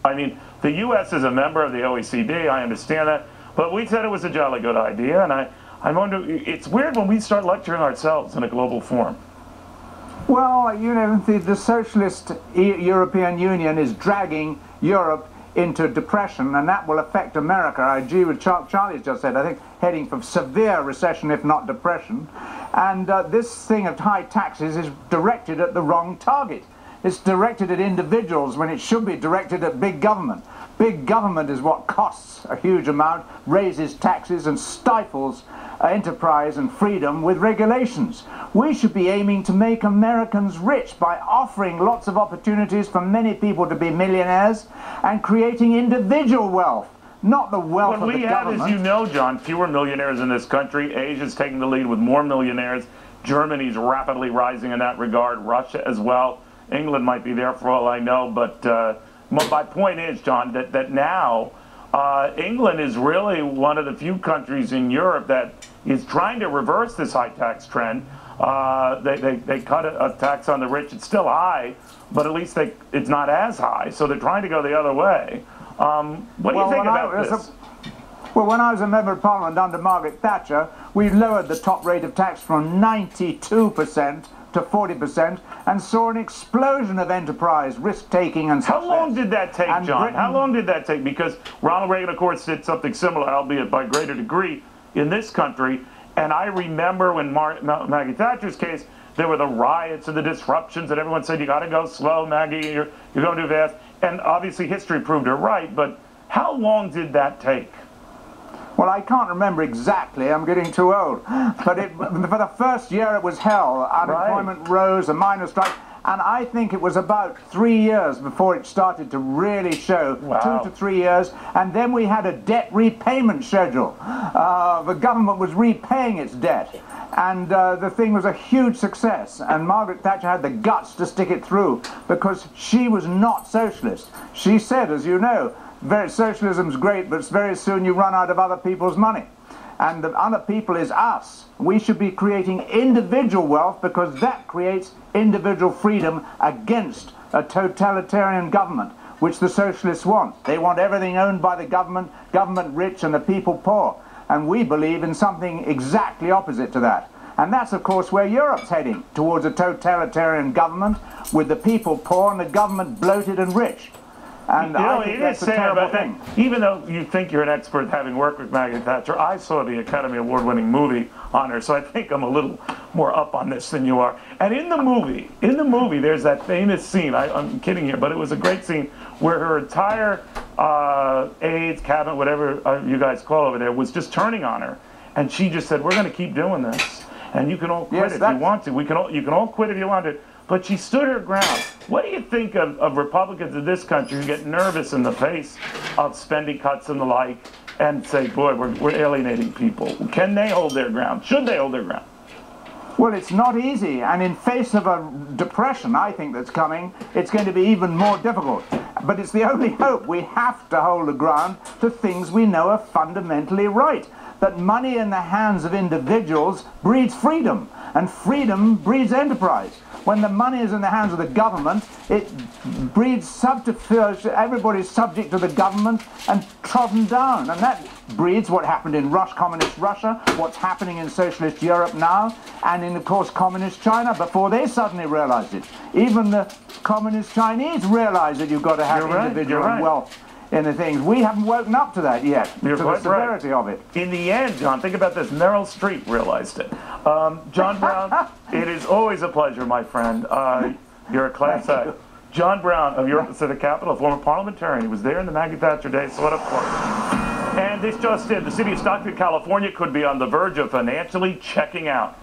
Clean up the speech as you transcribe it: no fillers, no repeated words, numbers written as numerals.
I mean, the U.S. is a member of the OECD, I understand that, but we said it was a jolly good idea, and I wonder, it's weird when we start lecturing ourselves in a global forum. Well, you know, the socialist European Union is dragging Europe into depression, and that will affect America. I agree with Charlie's just said, I think, heading for severe recession, if not depression. And this thing of high taxes is directed at the wrong target. It's directed at individuals when it should be directed at big government. Big government is what costs a huge amount, raises taxes and stifles enterprise and freedom with regulations. We should be aiming to make Americans rich by offering lots of opportunities for many people to be millionaires and creating individual wealth, not the wealth of the government. Well, we have, as you know, John, fewer millionaires in this country. Asia's taking the lead with more millionaires. Germany's rapidly rising in that regard. Russia as well. England might be there for all I know, but my point is, John, that now England is really one of the few countries in Europe that is trying to reverse this high tax trend. They cut a tax on the rich. It's still high, but at least it's not as high, so they're trying to go the other way. What do you think about this? Well, when I was a member of Parliament under Margaret Thatcher, we lowered the top rate of tax from 92% to 40% and saw an explosion of enterprise, risk-taking and success. How long did that take, John? How long did that take? Because Ronald Reagan, of course, did something similar, albeit by greater degree, in this country. And I remember when Maggie Thatcher's case, there were the riots and the disruptions, and everyone said, you got to go slow, Maggie, you're going too fast. And obviously history proved her right, but how long did that take? Well, I can't remember exactly. I'm getting too old. But for the first year, it was hell. Unemployment rose, a miners' strike. And I think it was about 3 years before it started to really show, 2 to 3 years. And then we had a debt repayment schedule. The government was repaying its debt. And the thing was a huge success. And Margaret Thatcher had the guts to stick it through because she was not socialist. She said, as you know, socialism's great, but very soon you run out of other people's money. And the other people is us. We should be creating individual wealth because that creates individual freedom against a totalitarian government, which the socialists want. They want everything owned by the government, government rich and the people poor. And we believe in something exactly opposite to that. And that's, of course, where Europe's heading, towards a totalitarian government with the people poor and the government bloated and rich. And I think that's a terrible thing. Even though you think you're an expert having worked with Maggie Thatcher, I saw the Academy Award-winning movie on her, so I think I'm a little more up on this than you are. And in the movie, there's that famous scene, I'm kidding here, but it was a great scene, where her entire aides, cabinet, whatever you guys call over there, was just turning on her. And she just said, we're going to keep doing this. And you can all quit if you want to. You can all quit if you want to. But she stood her ground. What do you think of Republicans in this country who get nervous in the face of spending cuts and the like and say, boy, we're alienating people? Can they hold their ground? Should they hold their ground? Well, it's not easy. And in face of a depression, I think, that's coming, it's going to be even more difficult. But it's the only hope. We have to hold the ground to things we know are fundamentally right. That money in the hands of individuals breeds freedom, and freedom breeds enterprise. When the money is in the hands of the government, it breeds subterfuge. Everybody's subject to the government and trodden down. And that breeds what happened in communist Russia, what's happening in socialist Europe now, and in, of course, communist China before they suddenly realized it. Even the communist Chinese realized that you've got to have individual wealth in the things. We haven't woken up to that yet, to the severity of it. In the end, John, think about this. Meryl Streep realized it. John Browne, it is always a pleasure, my friend. You're a class act. John Browne of Europe Pacific Capital, former parliamentarian. He was there in the Maggie Thatcher days, sort of. And this just in, the city of Stockton, California could be on the verge of financially checking out.